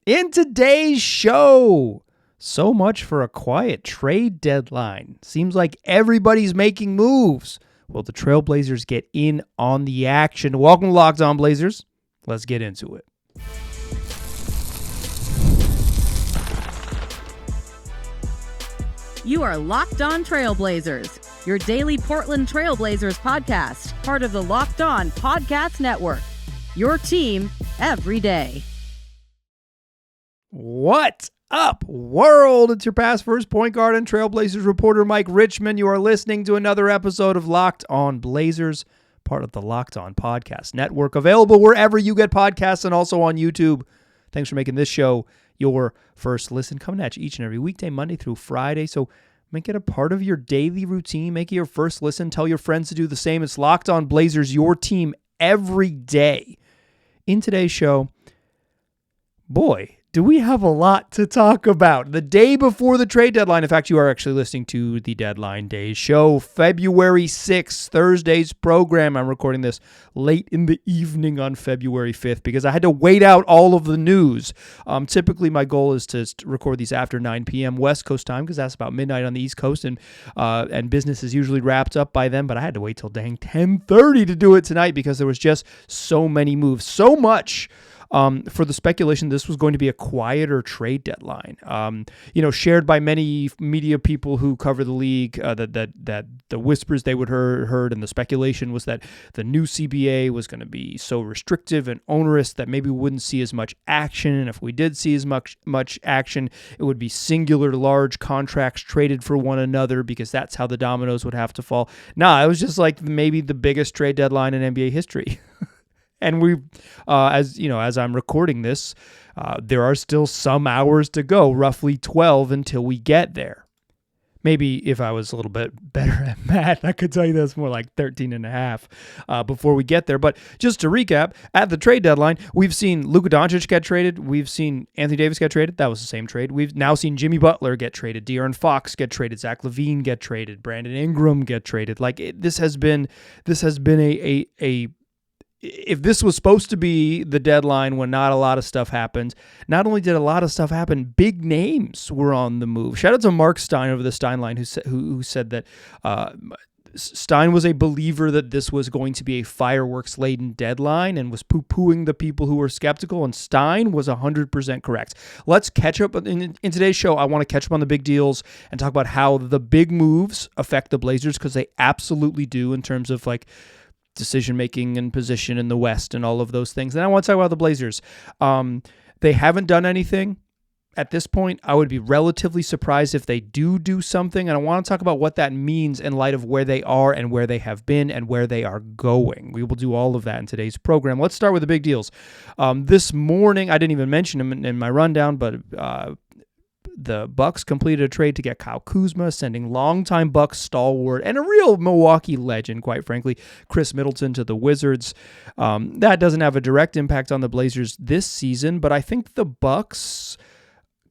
In today's show, so much for a quiet trade deadline. Seems like everybody's making moves. Will the Trailblazers get in on the action? Welcome to Locked On Blazers. Let's get into it. You are Locked On Trailblazers, your daily Portland Trailblazers podcast, part of the Locked On Podcast Network. Your team every day. What up, world? It's your past first point guard and Trailblazers reporter, Mike Richmond. You are listening to another episode of Locked On Blazers, part of the Locked On Podcast Network, available wherever you get podcasts and also on YouTube. Thanks for making this show your first listen, coming at you each and every weekday, Monday through Friday. So make it a part of your daily routine. Make it your first listen. Tell your friends to do the same. It's Locked On Blazers, your team every day. In today's show, boy, do we have a lot to talk about. The day before the trade deadline, in fact, you are actually listening to the Deadline Day show, February 6th, Thursday's program. I'm recording this late in the evening on February 5th because I had to wait out all of the news. Typically, my goal is to record these after 9 p.m. West Coast time because that's about midnight on the East Coast, and business is usually wrapped up by then, but I had to wait till dang 10:30 to do it tonight because there was just so many moves, so much. For the speculation, this was going to be a quieter trade deadline. Shared by many media people who cover the league. That the whispers they would heard, and the speculation was that the new CBA was going to be so restrictive and onerous that maybe we wouldn't see as much action. And if we did see as much action, it would be singular large contracts traded for one another because that's how the dominoes would have to fall. Nah, it was just like maybe the biggest trade deadline in NBA history. And we, as I'm recording this, there are still some hours to go, roughly 12 until we get there. Maybe if I was a little bit better at math, I could tell you that's more like 13 and a half before we get there. But just to recap, at the trade deadline, we've seen Luka Doncic get traded. We've seen Anthony Davis get traded. That was the same trade. We've now seen Jimmy Butler get traded, De'Aaron Fox get traded, Zach LaVine get traded, Brandon Ingram get traded. This has been a if this was supposed to be the deadline when not a lot of stuff happened, not only did a lot of stuff happen, big names were on the move. Shout out to Mark Stein over the Stein line who said that Stein was a believer that this was going to be a fireworks-laden deadline and was poo-pooing the people who were skeptical, and Stein was 100% correct. Let's catch up. In today's show, I want to catch up on the big deals and talk about how the big moves affect the Blazers, because they absolutely do in terms of decision-making and position in the West and all of those things. And I want to talk about the Blazers. They haven't done anything at this point. I would be relatively surprised if they do something. And I want to talk about what that means in light of where they are and where they have been and where they are going. We will do all of that in today's program. Let's start with the big deals. This morning, I didn't even mention them in my rundown, but the Bucks completed a trade to get Kyle Kuzma, sending longtime Bucks stalwart and a real Milwaukee legend, quite frankly, Chris Middleton to the Wizards. That doesn't have a direct impact on the Blazers this season, but I think the Bucks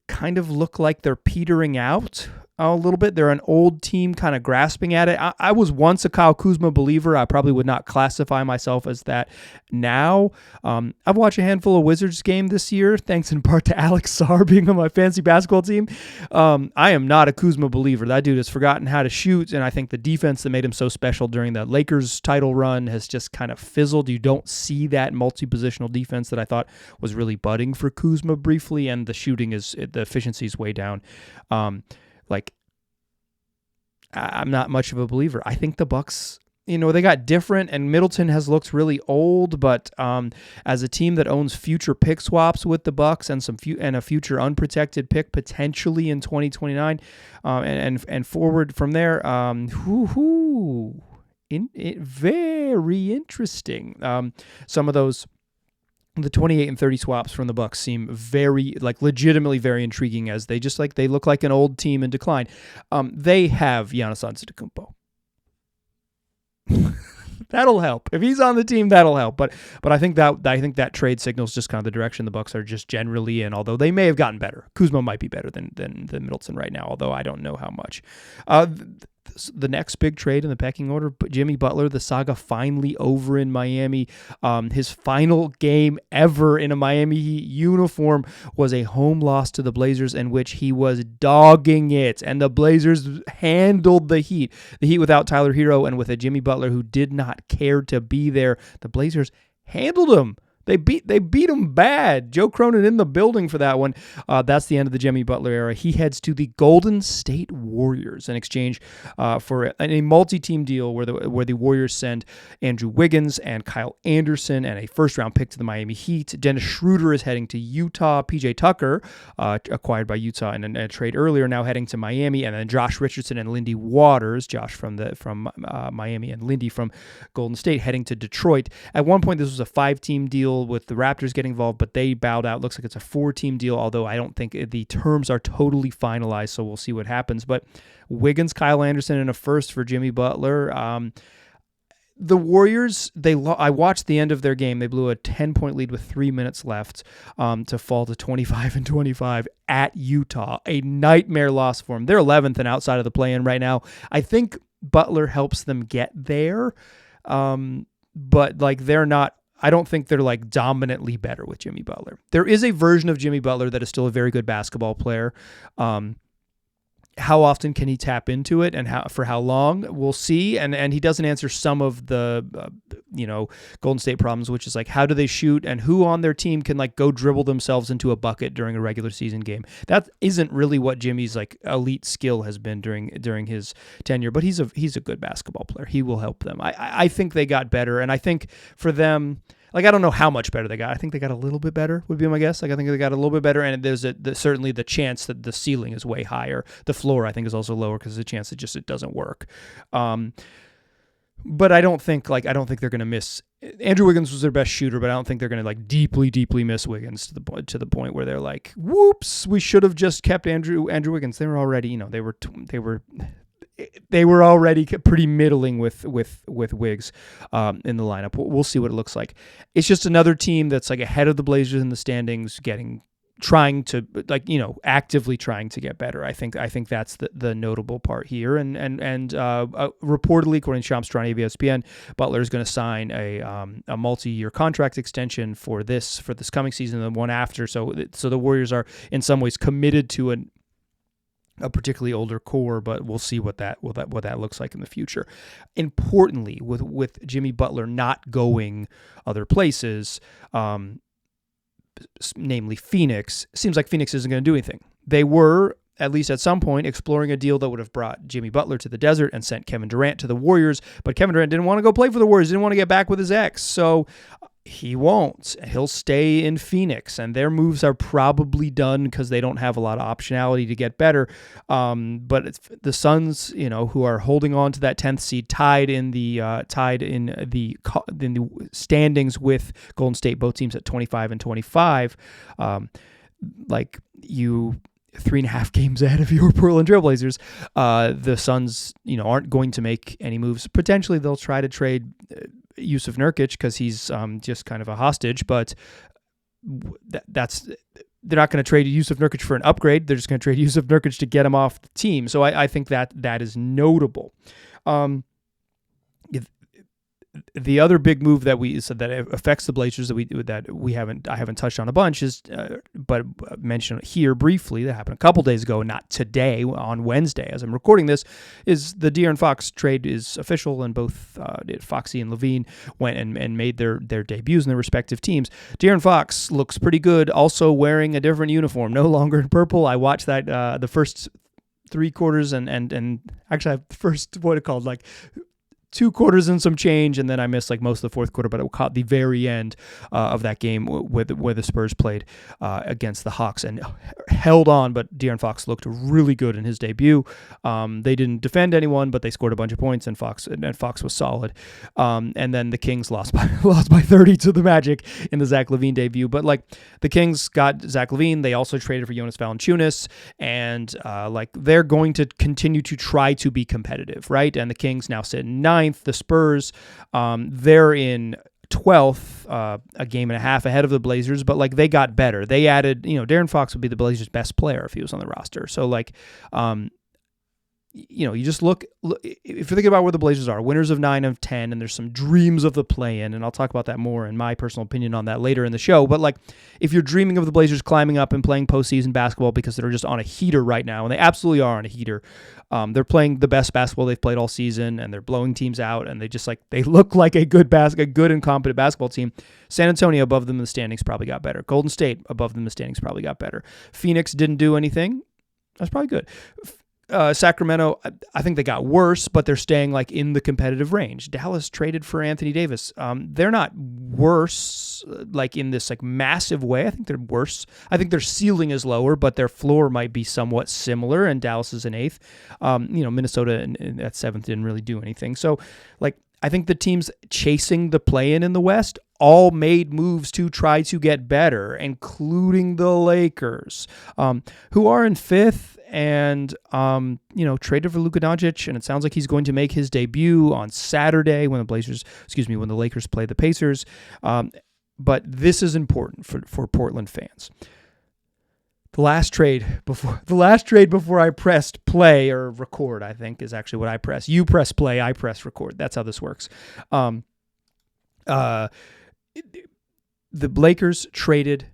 kind of look like they're petering out a little bit. They're an old team kind of grasping at it. I was once a Kyle Kuzma believer. I probably would not classify myself as that now. I've watched a handful of Wizards game this year, thanks in part to Alex Sarr being on my fantasy basketball team. I am not a Kuzma believer. That dude has forgotten how to shoot, and I think the defense that made him so special during the Lakers title run has just kind of fizzled. You don't see that multi-positional defense that I thought was really budding for Kuzma briefly, and the efficiency is way down. I'm not much of a believer. I think the Bucks, they got different, and Middleton has looked really old, but as a team that owns future pick swaps with the Bucks and a future unprotected pick potentially in 2029, and forward from there, very interesting. Some of those. The 28 and 30 swaps from the Bucks seem very, legitimately very intriguing, as they look like an old team in decline. They have Giannis Antetokounmpo. That'll help. If he's on the team, that'll help. But I think that trade signals just kind of the direction the Bucks are just generally in. Although they may have gotten better. Kuzma might be better than Middleton right now. Although I don't know how much. the next big trade in the pecking order. But Jimmy Butler, the saga finally over in Miami. His final game ever in a Miami Heat uniform was a home loss to the Blazers in which he was dogging it, and the Blazers handled the Heat. The Heat without Tyler Hero and with a Jimmy Butler who did not care to be there. The Blazers handled him. They beat him bad. Joe Cronin in the building for that one. That's the end of the Jimmy Butler era. He heads to the Golden State Warriors in exchange for a multi-team deal where the Warriors send Andrew Wiggins and Kyle Anderson and a first-round pick to the Miami Heat. Dennis Schroeder is heading to Utah. PJ Tucker, acquired by Utah in a trade earlier, now heading to Miami, and then Josh Richardson and Lindy Waters, Josh from Miami and Lindy from Golden State, heading to Detroit. At one point, this was a 5-team deal with the Raptors getting involved, but they bowed out. Looks like it's a 4-team deal, although I don't think the terms are totally finalized, so we'll see what happens. But Wiggins, Kyle Anderson, and a first for Jimmy Butler. The Warriors, I watched the end of their game. They blew a 10-point lead with 3 minutes left to fall to 25-25 at Utah. A nightmare loss for them. They're 11th and outside of the play-in right now. I think Butler helps them get there, but they're not. I don't think they're dominantly better with Jimmy Butler. There is a version of Jimmy Butler that is still a very good basketball player. How often can he tap into it and for how long? We'll see. And he doesn't answer some of the, Golden State problems, which is how do they shoot and who on their team can go dribble themselves into a bucket during a regular season game. That isn't really what Jimmy's elite skill has been during his tenure, but he's a good basketball player. He will help them. I think they got better. And I think for them, I don't know how much better they got. I think they got a little bit better, would be my guess. I think they got a little bit better, and there's certainly the chance that the ceiling is way higher. The floor, I think, is also lower because there's a chance that it doesn't work. But I don't think they're going to miss. Andrew Wiggins was their best shooter, but I don't think they're going to deeply, deeply miss Wiggins to the point where they're whoops, we should have just kept Andrew Wiggins. They were already, they were already pretty middling with Wiggs in the lineup. We'll see what it looks like. It's just another team that's ahead of the Blazers in the standings, trying to actively trying to get better. I think that's the notable part here. And reportedly, according to Shams Charania of ESPN, Butler is going to sign a multi-year contract extension for this coming season and the one after. So the Warriors are in some ways committed to a particularly older core, but we'll see what that looks like in the future. Importantly, with Jimmy Butler not going other places, namely Phoenix, seems like Phoenix isn't going to do anything. They were, at least at some point, exploring a deal that would have brought Jimmy Butler to the desert and sent Kevin Durant to the Warriors, but Kevin Durant didn't want to go play for the Warriors, didn't want to get back with his ex, so he won't. He'll stay in Phoenix, and their moves are probably done because they don't have a lot of optionality to get better. But it's the Suns, who are holding on to that 10th seed, tied in the standings with Golden State, both teams at 25 and 25. 3.5 games ahead of your Portland Trailblazers. The Suns, aren't going to make any moves. Potentially, they'll try to trade Yusuf Nurkic because he's just kind of a hostage, but they're not going to trade Yusuf Nurkic for an upgrade. They're just going to trade Yusuf Nurkic to get him off the team. So I think that is notable. The other big move that affects the Blazers I haven't touched on a bunch is, but mention it here briefly, that happened a couple days ago, not today, on Wednesday as I'm recording this, is the De'Aaron Fox trade is official, and both Foxy and Levine went and made their debuts in their respective teams. De'Aaron Fox looks pretty good, also wearing a different uniform, no longer in purple. I watched that the first 3 quarters and actually I have the first, what it called, 2 quarters and some change, and then I missed most of the fourth quarter, but it caught the very end of that game where the Spurs played against the Hawks and held on, but De'Aaron Fox looked really good in his debut. They didn't defend anyone, but they scored a bunch of points, and Fox was solid. And then the Kings lost by 30 to the Magic in the Zach LaVine debut. But the Kings got Zach LaVine, they also traded for Jonas Valanciunas, and they're going to continue to try to be competitive, right? And the Kings now sit in 9th. The Spurs, they're in 12th, a game and a half ahead of the Blazers, but they got better. They added, De'Aaron Fox would be the Blazers' best player if he was on the roster. So you just look, if you're thinking about where the Blazers are, winners of 9 of 10, and there's some dreams of the play-in, and I'll talk about that more in my personal opinion on that later in the show. But like, if you're dreaming of the Blazers climbing up and playing postseason basketball because they're just on a heater right now, and they absolutely are on a heater, they're playing the best basketball they've played all season, and they're blowing teams out, and they look like a good and competent basketball team. San Antonio above them in the standings probably got better. Golden State above them in the standings probably got better. Phoenix didn't do anything. That's probably good. Sacramento, I think they got worse, but they're staying like in the competitive range. Dallas traded for Anthony Davis. They're not worse like in this like massive way. I think they're worse. I think their ceiling is lower, but their floor might be somewhat similar, and Dallas is in 8th. Minnesota at 7th didn't really do anything. So like, I think the teams chasing the play-in in the West all made moves to try to get better, including the Lakers, who are in 5th and, traded for Luka Doncic, and it sounds like he's going to make his debut on Saturday when the Lakers play the Pacers. But this is important for Portland fans. The last trade before I pressed play or record, I think, is actually what I press. You press play, I press record. That's how this works. The Lakers traded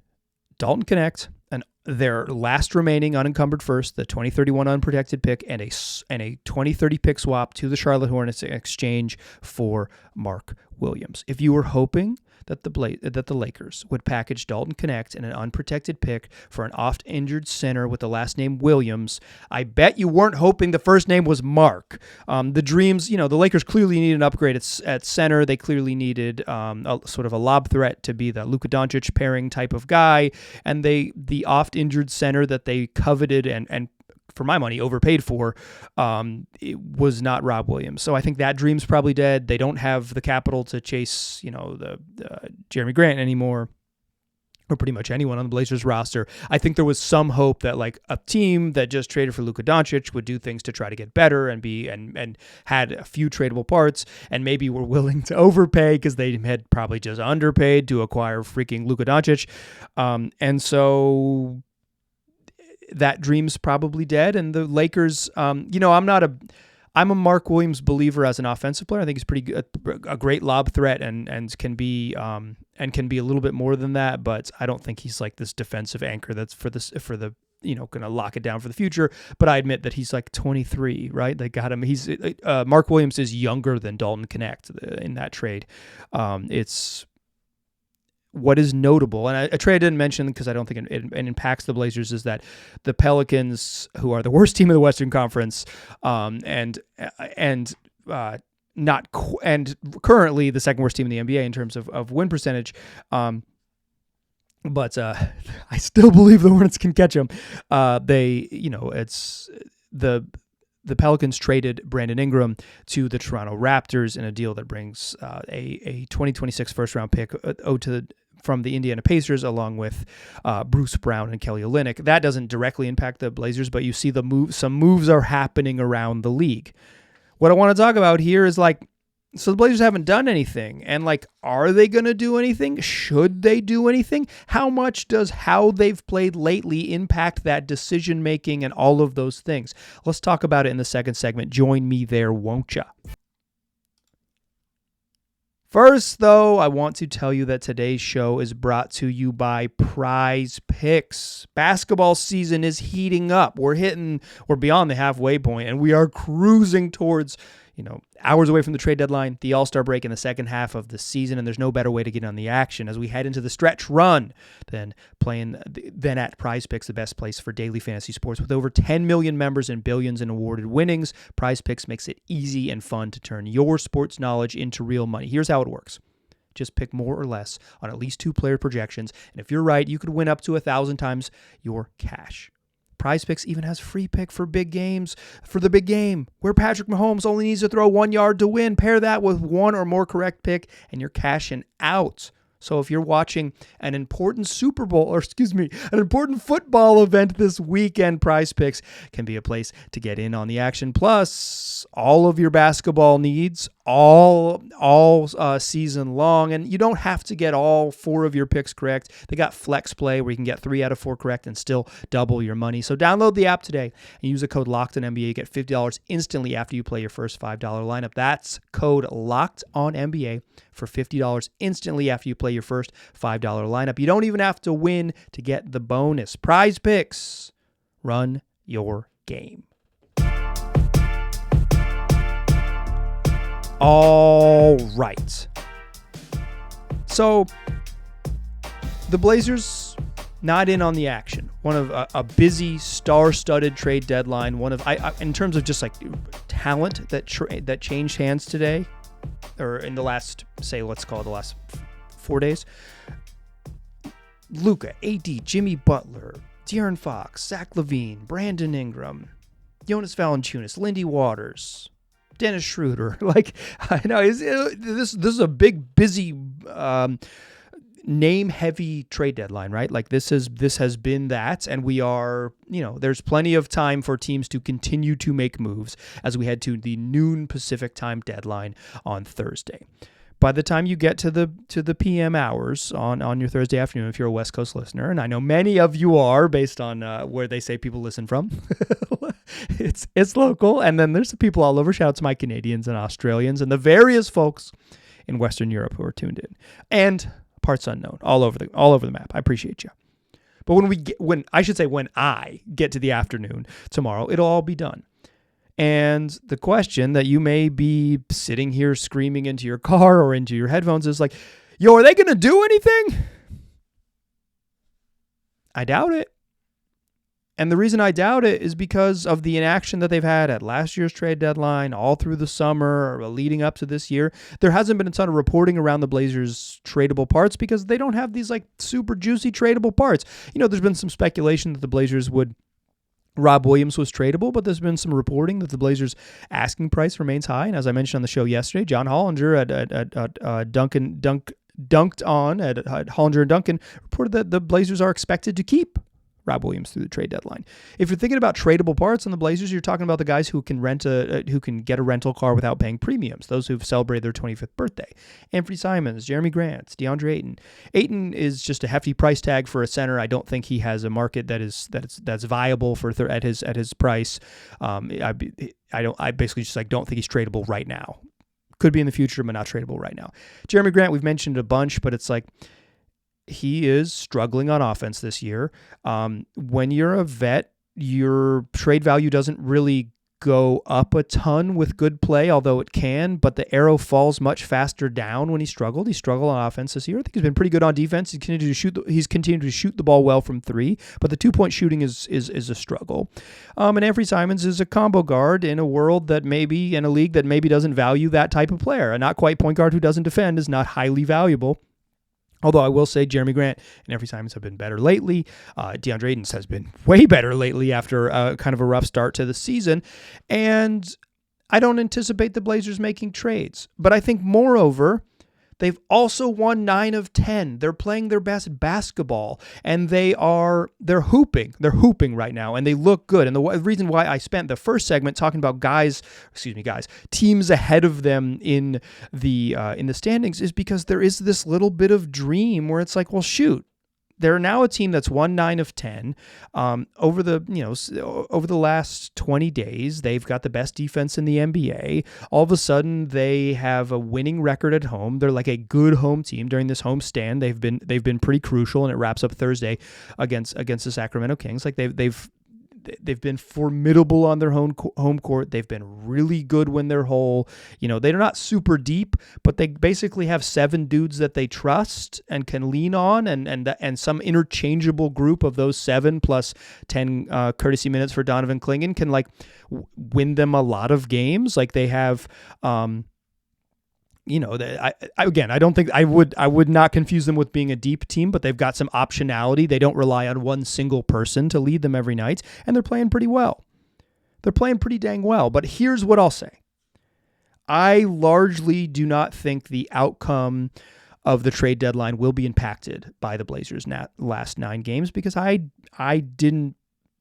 Dalton Knecht and their last remaining unencumbered first, the 2031 unprotected pick, and a 2030 pick swap to the Charlotte Hornets in exchange for Mark Williams. If you were hoping that the Lakers would package Dalton Knecht and an unprotected pick for an oft-injured center with the last name Williams, I bet you weren't hoping the first name was Mark. The dreams, the Lakers clearly needed an upgrade at center. They clearly needed a sort of a lob threat to be the Luka Doncic pairing type of guy, and the oft-injured center that they coveted and for my money, overpaid for, it was not Rob Williams. So I think that dream's probably dead. They don't have the capital to chase, the Jeremy Grant anymore, or pretty much anyone on the Blazers roster. I think there was some hope that like a team that just traded for Luka Doncic would do things to try to get better and had a few tradable parts, and maybe were willing to overpay because they had probably just underpaid to acquire freaking Luka Doncic. And so that dream's probably dead, and the Lakers, I'm a Mark Williams believer as an offensive player. I think he's pretty good, a great lob threat, and can be a little bit more than that. But I don't think he's like this defensive anchor that's for the going to lock it down for the future. But I admit that he's like 23, right? They got him. He's Mark Williams is younger than Dalton Knecht in that trade. It's what is notable, and a trade I didn't mention because I don't think it impacts the Blazers, is that the Pelicans, who are the worst team in the Western Conference, and currently the second worst team in the NBA in terms of win percentage, but I still believe the Hornets can catch them. It's the Pelicans traded Brandon Ingram to the Toronto Raptors in a deal that brings a 2026 first-round pick from the Indiana Pacers, along with Bruce Brown and Kelly Olynyk. That doesn't directly impact the Blazers, but you see some moves are happening around the league. What I want to talk about here is so the Blazers haven't done anything, and are they going to do anything? Should they do anything? How much does how they've played lately impact that decision-making and all of those things? Let's talk about it in the second segment. Join me there, won't ya? First, though, I want to tell you that today's show is brought to you by Prizepicks. Basketball season is heating up. We're beyond the halfway point, and we are cruising towards hours away from the trade deadline, the All-Star break in the second half of the season, and there's no better way to get on the action as we head into the stretch run than at Prizepicks, the best place for daily fantasy sports. With over 10 million members and billions in awarded winnings, Prizepicks makes it easy and fun to turn your sports knowledge into real money. Here's how it works. Just pick more or less on at least 2 player projections, and if you're right, you could win up to 1,000 times your cash. Prizepicks even has free pick for big games, for the big game, where Patrick Mahomes only needs to throw 1 yard to win. Pair that with one or more correct pick, and you're cashing out. So if you're watching an important an important football event this weekend, Prizepicks can be a place to get in on the action. Plus, all of your basketball needs all season long, and you don't have to get all 4 of your picks correct. They got flex play where you can get 3 out of 4 correct and still double your money. So download the app today and use the code LOCKEDONNBA. You get $50 instantly after you play your first $5 lineup. That's code LOCKEDONNBA for $50 instantly after you play your first $5 lineup. You don't even have to win to get the bonus. Prizepicks. Run your game. All right. So the Blazers not in on the action. One of a busy, star-studded trade deadline. One of in terms of just like talent that changed hands today, or in the last, say, let's call it the last 4 days. Luka, AD, Jimmy Butler, De'Aaron Fox, Zach LaVine, Brandon Ingram, Jonas Valanciunas, Lindy Waters, Dennis Schroeder. Like, I know this is a big, busy, name-heavy trade deadline, right? Like this has been that, and we are, there's plenty of time for teams to continue to make moves as we head to the noon Pacific time deadline on Thursday. By the time you get to the PM hours on your Thursday afternoon, if you're a West Coast listener, and I know many of you are based on where they say people listen from, it's local. And then there's the people all over. Shout out to my Canadians and Australians and the various folks in Western Europe who are tuned in, and parts unknown all over the map. I appreciate you. But when I get to the afternoon tomorrow, it'll all be done. And the question that you may be sitting here screaming into your car or into your headphones is like, yo, are they going to do anything? I doubt it. And the reason I doubt it is because of the inaction that they've had at last year's trade deadline, all through the summer, or leading up to this year. There hasn't been a ton of reporting around the Blazers' tradable parts because they don't have these like super juicy tradable parts. There's been some speculation that the Blazers Rob Williams was tradable, but there's been some reporting that the Blazers' asking price remains high. And as I mentioned on the show yesterday, John Hollinger at Dunked On at Hollinger and Duncan reported that the Blazers are expected to keep Rob Williams through the trade deadline. If you're thinking about tradable parts on the Blazers, you're talking about the guys who can get a rental car without paying premiums. Those who've celebrated their 25th birthday. Anthony Simons, Jeremy Grant, DeAndre Ayton. Ayton is just a hefty price tag for a center. I don't think he has a market that's viable at his price. I basically just don't think he's tradable right now. Could be in the future, but not tradable right now. Jeremy Grant, we've mentioned a bunch, but it's like, he is struggling on offense this year. When you're a vet, your trade value doesn't really go up a ton with good play, although it can, but the arrow falls much faster down when he struggled. He struggled on offense this year. I think he's been pretty good on defense. He's continued to shoot the ball well from 3, but the 2-point shooting is a struggle. And Anthony Simons is a combo guard in a world that maybe, in a league that maybe doesn't value that type of player. A not quite point guard who doesn't defend is not highly valuable. Although I will say Jeremy Grant and Anthony Simons have been better lately. DeAndre Ayton has been way better lately after kind of a rough start to the season. And I don't anticipate the Blazers making trades. But I think, moreover, they've also won 9 of 10. They're playing their best basketball, and they're hooping. They're hooping right now, and they look good. And the reason why I spent the first segment talking about teams ahead of them in the standings is because there is this little bit of dream where it's like, well, shoot. They're now a team that's won 9 of 10. Over the last 20 days, they've got the best defense in the NBA. All of a sudden, they have a winning record at home. They're like a good home team during this home stand. They've been pretty crucial, and it wraps up Thursday against the Sacramento Kings. Like they've been formidable on their home court. They've been really good when they're whole. They're not super deep, but they basically have 7 dudes that they trust and can lean on, and some interchangeable group of those 7 plus 10 courtesy minutes for Donovan Clingan can win them a lot of games. Like they have. I don't think I would not confuse them with being a deep team, but they've got some optionality. They don't rely on one single person to lead them every night, and they're playing pretty well. They're playing pretty dang well. But here's what I'll say. I largely do not think the outcome of the trade deadline will be impacted by the Blazers' last 9 games because I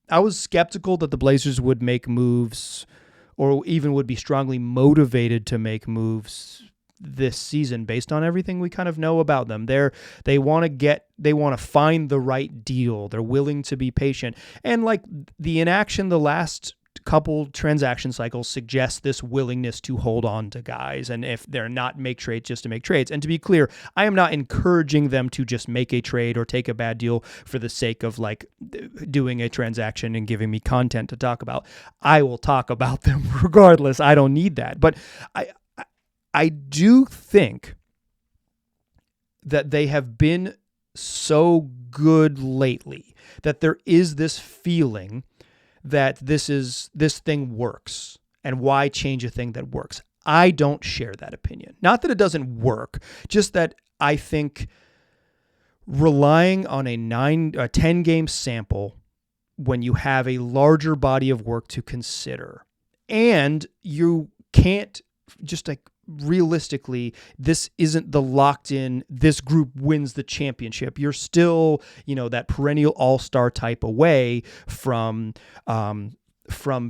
was skeptical that the Blazers would make moves or even would be strongly motivated to make moves this season based on everything we kind of know about them. They want to find the right deal. They're willing to be patient. And like the inaction the last couple transaction cycles suggests this willingness to hold on to guys, and if they're not make trades just to make trades. And to be clear, I am not encouraging them to just make a trade or take a bad deal for the sake of like doing a transaction and giving me content to talk about. I will talk about them regardless. I don't need that. But I do think that they have been so good lately that there is this feeling that this thing works, and why change a thing that works? I don't share that opinion. Not that it doesn't work, just that I think relying on a 10-game sample when you have a larger body of work to consider, and you can't just like realistically, this isn't the locked in, this group wins the championship. You're still, that perennial all-star type away from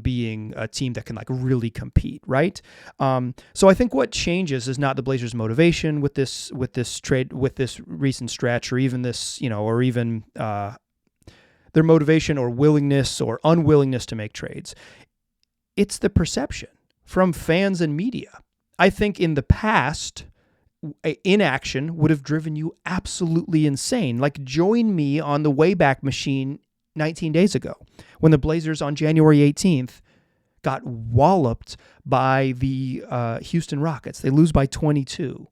being a team that can like really compete, right? So I think what changes is not the Blazers' motivation with this trade, with this recent stretch, or even this, their motivation or willingness or unwillingness to make trades. It's the perception from fans and media. I think in the past, inaction would have driven you absolutely insane. Like, join me on the Wayback Machine 19 days ago when the Blazers on January 18th got walloped by the Houston Rockets. They lose by 22.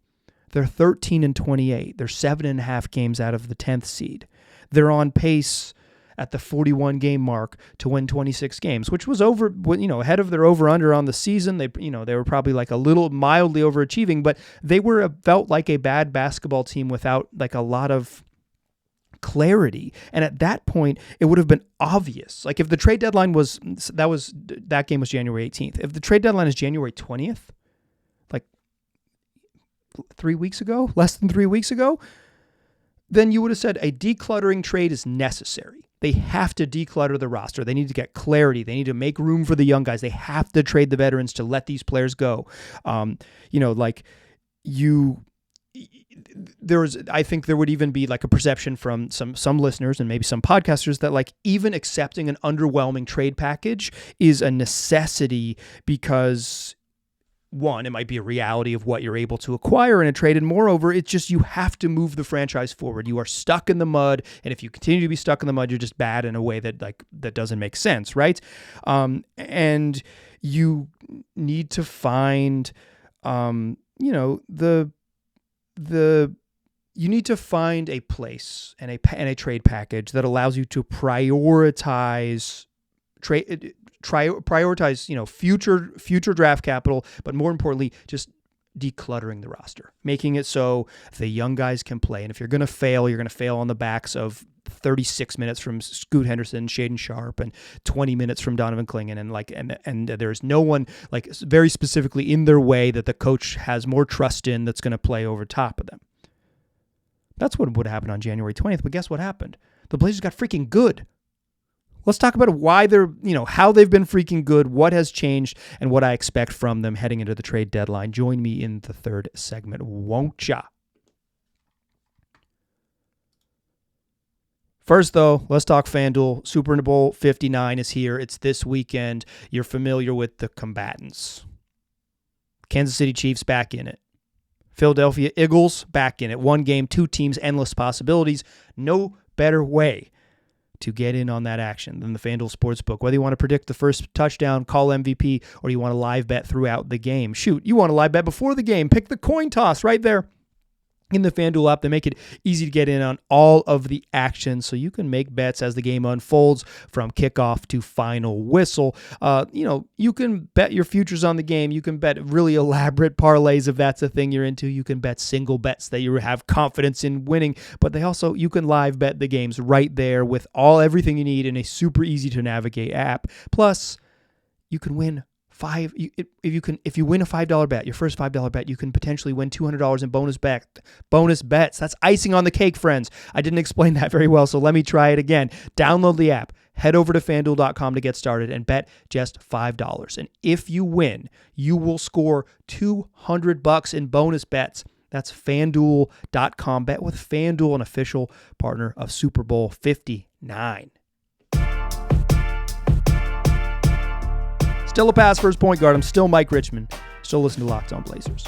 They're 13-28. They're 7.5 games out of the 10th seed. They're on pace at the 41-game mark to win 26 games, which was ahead of their over-under on the season. They were probably like a little mildly overachieving, but they felt like a bad basketball team without like a lot of clarity. And at that point, it would have been obvious. Like if the trade deadline that game was January 18th. If the trade deadline is January 20th, like 3 weeks ago, less than 3 weeks ago, then you would have said a decluttering trade is necessary. They have to declutter the roster. They need to get clarity. They need to make room for the young guys. They have to trade the veterans to let these players go. I think there would even be like a perception from some listeners and maybe some podcasters that like even accepting an underwhelming trade package is a necessity because, one, it might be a reality of what you're able to acquire in a trade. And moreover, it's just you have to move the franchise forward. You are stuck in the mud. And if you continue to be stuck in the mud, you're just bad in a way that doesn't make sense, right? And you need to find, you need to find a place and a trade package that allows you to prioritize future draft capital, but more importantly, just decluttering the roster, making it so the young guys can play. And if you're going to fail, you're going to fail on the backs of 36 minutes from Scoot Henderson, Shaden Sharp, and 20 minutes from Donovan Clingan. And there's no one like very specifically in their way that the coach has more trust in that's going to play over top of them. That's what would happen on January 20th. But guess what happened? The Blazers got freaking good. Let's talk about why how they've been freaking good, what has changed, and what I expect from them heading into the trade deadline. Join me in the third segment, won't ya? First, though, let's talk FanDuel. Super Bowl 59 is here. It's this weekend. You're familiar with the combatants. Kansas City Chiefs back in it. Philadelphia Eagles back in it. One game, two teams, endless possibilities. No better way to get in on that action than the FanDuel Sportsbook. Whether you want to predict the first touchdown, call MVP, or you want to live bet throughout the game. Shoot, you want to live bet before the game. Pick the coin toss right there in the FanDuel app. They make it easy to get in on all of the action so you can make bets as the game unfolds from kickoff to final whistle. You can bet your futures on the game. You can bet really elaborate parlays if that's the thing you're into. You can bet single bets that you have confidence in winning, but you can live bet the games right there with everything you need in a super easy to navigate app. Plus, you can win if you win a $5 bet, your first $5 bet, you can potentially win $200 in bonus bets. That's icing on the cake, friends. I didn't explain that very well, so let me try it again. Download the app, Head over to FanDuel.com to get started and bet just $5. And if you win, you will score $200 in bonus bets. That's FanDuel.com. Bet with FanDuel, an official partner of Super Bowl 59. Still a pass first point guard. I'm still Mike Richmond. Still listening to Locked On Blazers.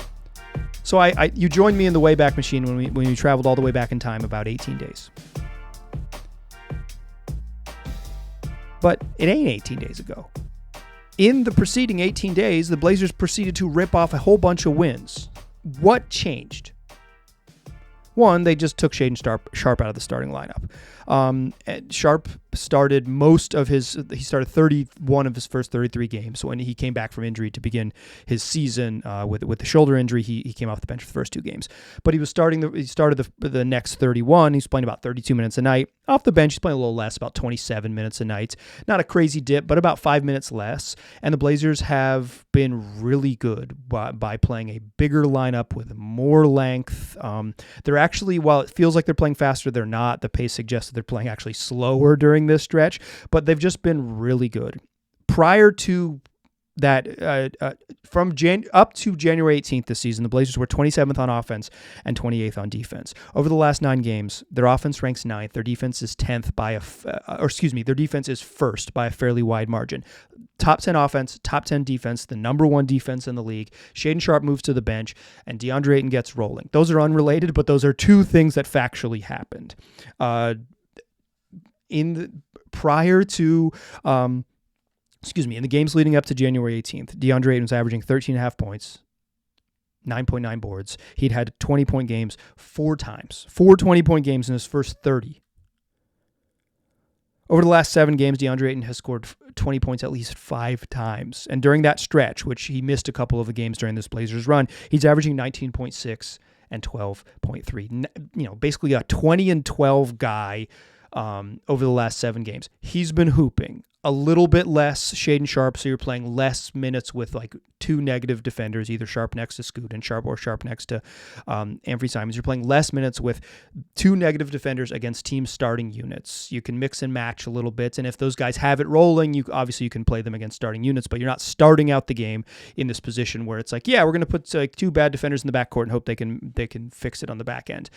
So you joined me in the Wayback Machine when we traveled all the way back in time about 18 days. But it ain't 18 days ago. In the preceding 18 days, the Blazers proceeded to rip off a whole bunch of wins. What changed? One, they just took Shaedon Sharpe out of the starting lineup. Sharpe started he started 31 of his first 33 games. So when he came back from injury to begin his season with the shoulder injury, he came off the bench for the first 2 games. But he started the next 31. He's playing about 32 minutes a night. Off the bench, he's playing a little less, about 27 minutes a night. Not a crazy dip, but about 5 minutes less. And the Blazers have been really good by playing a bigger lineup with more length. They're actually, while it feels like they're playing faster, they're not. The pace suggests that they're playing actually slower during this stretch, but they've just been really good. Prior to that, up to January 18th this season, the Blazers were 27th on offense and 28th on defense. Over the last 9 games, their offense ranks 9th. Their defense is 10th their defense is 1st by a fairly wide margin. Top 10 offense, top 10 defense, the number 1 defense in the league. Shaedon Sharpe moves to the bench, and DeAndre Ayton gets rolling. Those are unrelated, but those are 2 things that factually happened. In the games leading up to January 18th, DeAndre Ayton was averaging 13.5 points, 9.9 boards. He'd had 20-point games 4 times. 4 20-point games in his first 30. Over the last 7 games, DeAndre Ayton has scored 20 points at least 5 times. And during that stretch, which he missed a couple of the games during this Blazers run, he's averaging 19.6 and 12.3. Basically a 20 and 12 guy over the last 7 games. He's been hooping. A little bit less Shaedon Sharpe, so you're playing less minutes with like 2 negative defenders, either Sharpe next to Scoot and Sharpe, or Sharpe next to Anthony Simons. You're playing less minutes with 2 negative defenders against team starting units. You can mix and match a little bit, and if those guys have it rolling, you can play them against starting units, but you're not starting out the game in this position where it's like, yeah, we're going to put 2 bad defenders in the backcourt and hope they can fix it on the back end.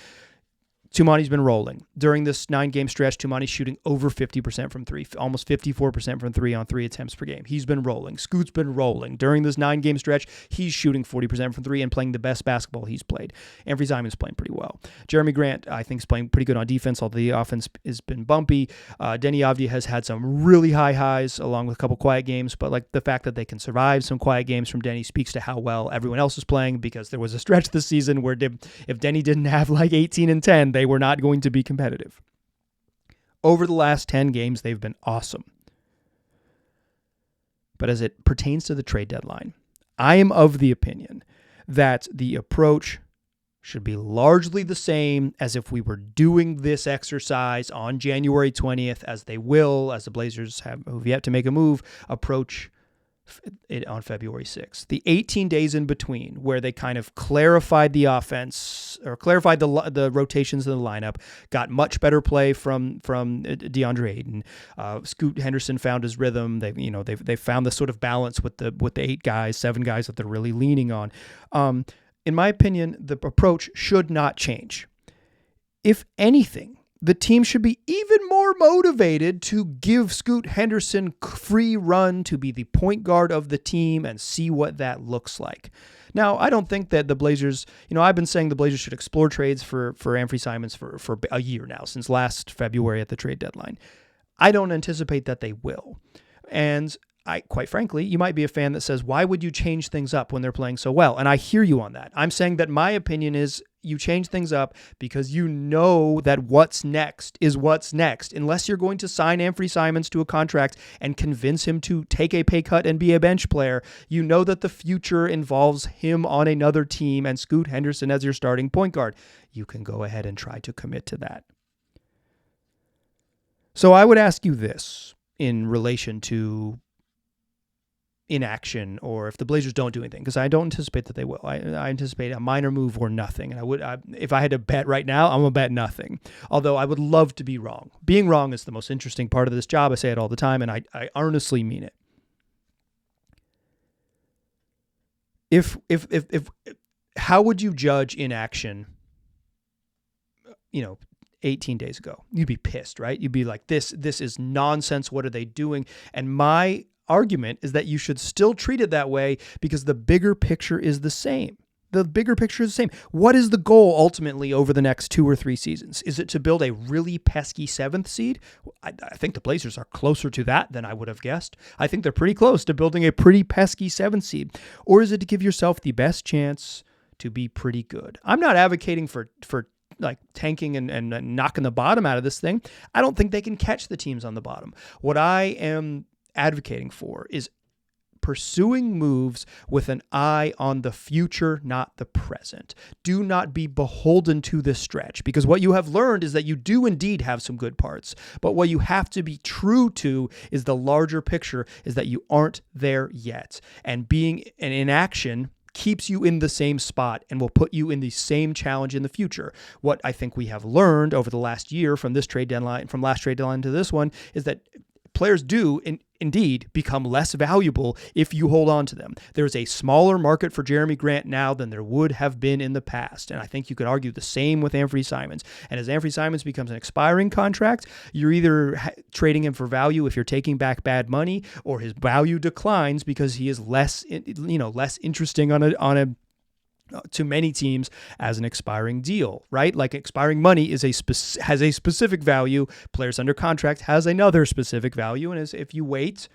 Tumani's been rolling. During this 9-game stretch, Tumani's shooting over 50% from 3, almost 54% from 3 on 3 attempts per game. He's been rolling. Scoot's been rolling. During this 9-game stretch, he's shooting 40% from 3 and playing the best basketball he's played. Anthony Simons playing pretty well. Jeremy Grant, I think, is playing pretty good on defense, although the offense has been bumpy. Deni Avdija has had some really high highs along with a couple quiet games, but like the fact that they can survive some quiet games from Deni speaks to how well everyone else is playing, because there was a stretch this season where if Deni didn't have like 18 and 10, they were not going to be competitive. Over the last 10 games, they've been awesome. But as it pertains to the trade deadline, I am of the opinion that the approach should be largely the same as if we were doing this exercise on January 20th, as the Blazers who've yet to make a move, approach it on February 6th. The 18 days in between, where they kind of clarified the offense, or clarified the rotations in the lineup, got much better play from DeAndre Ayton. Scoot Henderson found his rhythm. They found the sort of balance with the 7 guys that they're really leaning on. In my opinion, the approach should not change. If anything, the team should be even more motivated to give Scoot Henderson free run to be the point guard of the team and see what that looks like. Now, I don't think that the Blazers, I've been saying the Blazers should explore trades for Anthony Simons for a year now, since last February at the trade deadline. I don't anticipate that they will. And quite frankly, you might be a fan that says, why would you change things up when they're playing so well? And I hear you on that. I'm saying that my opinion is you change things up because you know that what's next is what's next. Unless you're going to sign Anthony Simons to a contract and convince him to take a pay cut and be a bench player, you know that the future involves him on another team and Scoot Henderson as your starting point guard. You can go ahead and try to commit to that. So I would ask you this in relation to inaction or if the Blazers don't do anything, because I don't anticipate that they will. I anticipate a minor move or nothing. And if I had to bet right now, I'm going to bet nothing. Although I would love to be wrong. Being wrong is the most interesting part of this job. I say it all the time, and I earnestly mean it. If how would you judge inaction, 18 days ago? You'd be pissed, right? You'd be like, this is nonsense. What are they doing? And my argument is that you should still treat it that way because the bigger picture is the same. The bigger picture is the same. What is the goal ultimately over the next 2 or 3 seasons? Is it to build a really pesky 7th seed? I think the Blazers are closer to that than I would have guessed. I think they're pretty close to building a pretty pesky 7th seed. Or is it to give yourself the best chance to be pretty good? I'm not advocating for like tanking and knocking the bottom out of this thing. I don't think they can catch the teams on the bottom. What I am advocating for is pursuing moves with an eye on the future, not the present. Do not be beholden to this stretch, because what you have learned is that you do indeed have some good parts. But what you have to be true to is the larger picture, is that you aren't there yet. And being an inaction keeps you in the same spot and will put you in the same challenge in the future. What I think we have learned over the last year from last trade deadline to this one, is that players do indeed become less valuable if you hold on to them. There's a smaller market for Jeremy Grant now than there would have been in the past. And I think you could argue the same with Anthony Simons. And as Anthony Simons becomes an expiring contract, you're either trading him for value if you're taking back bad money, or his value declines because he is less interesting on a to many teams as an expiring deal, right? Like expiring money has a specific value. Players under contract has another specific value. And if you wait,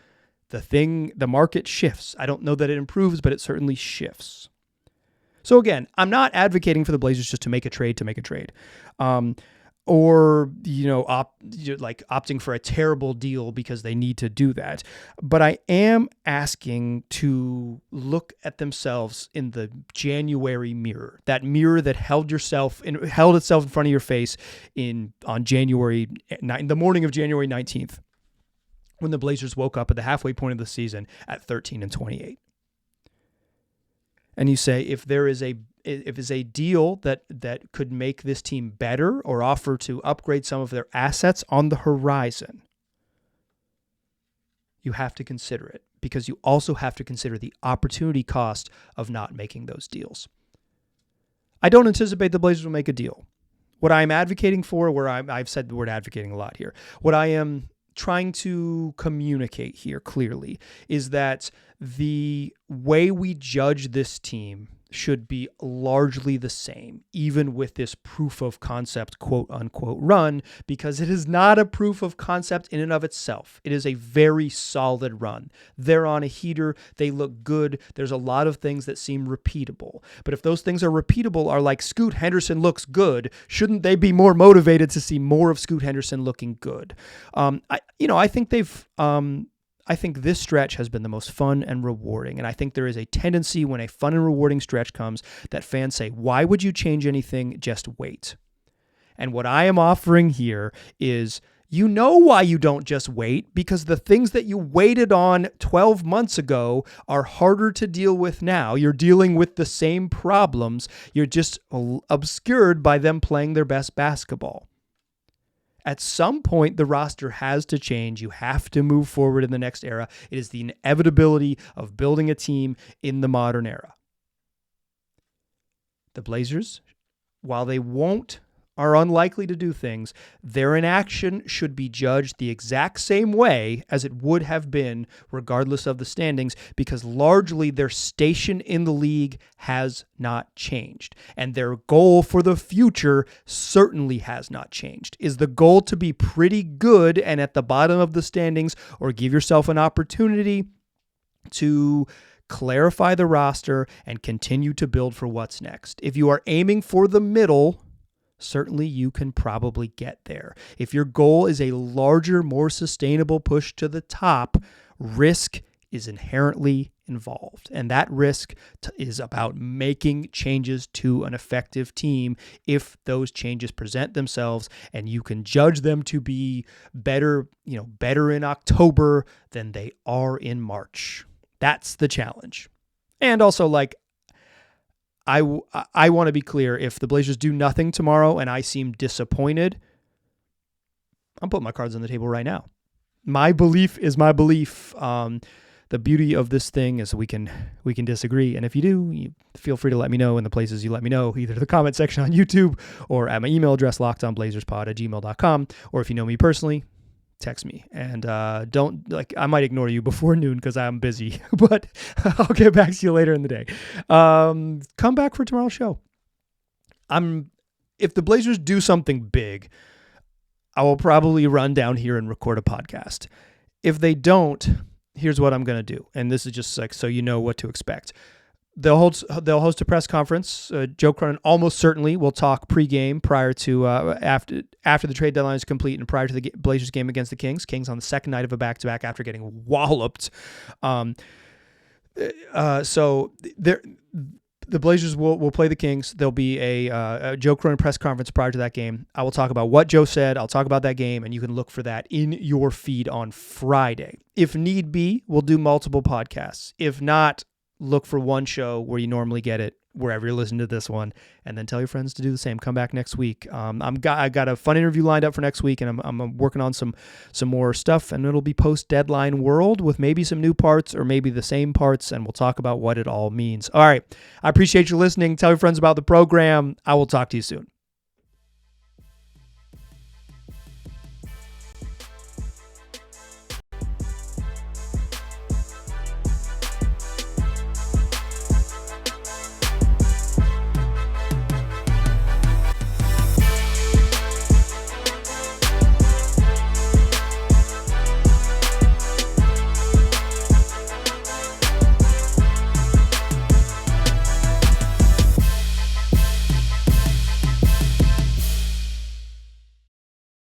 the market shifts. I don't know that it improves, but it certainly shifts. So again, I'm not advocating for the Blazers just to make a trade, or opting for a terrible deal because they need to do that. But I am asking to look at themselves in the January mirror, that mirror that held itself in front of your face on January 9, the morning of January 19th, when the Blazers woke up at the halfway point of the season at 13-28. And you say, if it's a deal that could make this team better or offer to upgrade some of their assets on the horizon, you have to consider it, because you also have to consider the opportunity cost of not making those deals. I don't anticipate the Blazers will make a deal. What I'm advocating for, I've said the word advocating a lot here, what I am trying to communicate here clearly is that the way we judge this team should be largely the same, even with this proof of concept, quote unquote, run, because it is not a proof of concept in and of itself. It is a very solid run. They're on a heater. They look good. There's a lot of things that seem repeatable. But if those things are repeatable, are like Scoot Henderson looks good, shouldn't they be more motivated to see more of Scoot Henderson looking good? I think this stretch has been the most fun and rewarding. And I think there is a tendency when a fun and rewarding stretch comes that fans say, why would you change anything? Just wait. And what I am offering here is, why you don't just wait, because the things that you waited on 12 months ago are harder to deal with now. You're dealing with the same problems. You're just obscured by them playing their best basketball. At some point, the roster has to change. You have to move forward in the next era. It is the inevitability of building a team in the modern era. The Blazers, while they are unlikely to do things, their inaction should be judged the exact same way as it would have been regardless of the standings, because largely their station in the league has not changed. And their goal for the future certainly has not changed. Is the goal to be pretty good and at the bottom of the standings, or give yourself an opportunity to clarify the roster and continue to build for what's next? If you are aiming for the middle, certainly you can probably get there. If your goal is a larger, more sustainable push to the top, risk is inherently involved. And that risk is about making changes to an effective team if those changes present themselves and you can judge them to be better in October than they are in March. That's the challenge. And also, like, I want to be clear, if the Blazers do nothing tomorrow and I seem disappointed, I'm putting my cards on the table right now. My belief is my belief. The beauty of this thing is we can disagree. And if you do, you feel free to let me know in the places you let me know, either the comment section on YouTube or at my email address, lockedonblazerspod@gmail.com. Or if you know me personally, text me. And I might ignore you before noon because I'm busy, but I'll get back to you later in the day. Come back for tomorrow's show. If the Blazers do something big, I will probably run down here and record a podcast. If they don't, here's what I'm going to do. And this is just like so you know what to expect. They'll host a press conference. Joe Cronin almost certainly will talk pregame prior to after the trade deadline is complete and prior to the Blazers game against the Kings. Kings on the second night of a back-to-back after getting walloped. So the Blazers will play the Kings. There'll be a Joe Cronin press conference prior to that game. I will talk about what Joe said. I'll talk about that game, and you can look for that in your feed on Friday. If need be, we'll do multiple podcasts. If not, look for one show where you normally get it, wherever you're listening to this one, and then tell your friends to do the same. Come back next week. I got a fun interview lined up for next week, and I'm working on some more stuff, and it'll be post-deadline world with maybe some new parts or maybe the same parts, and we'll talk about what it all means. All right. I appreciate you listening. Tell your friends about the program. I will talk to you soon.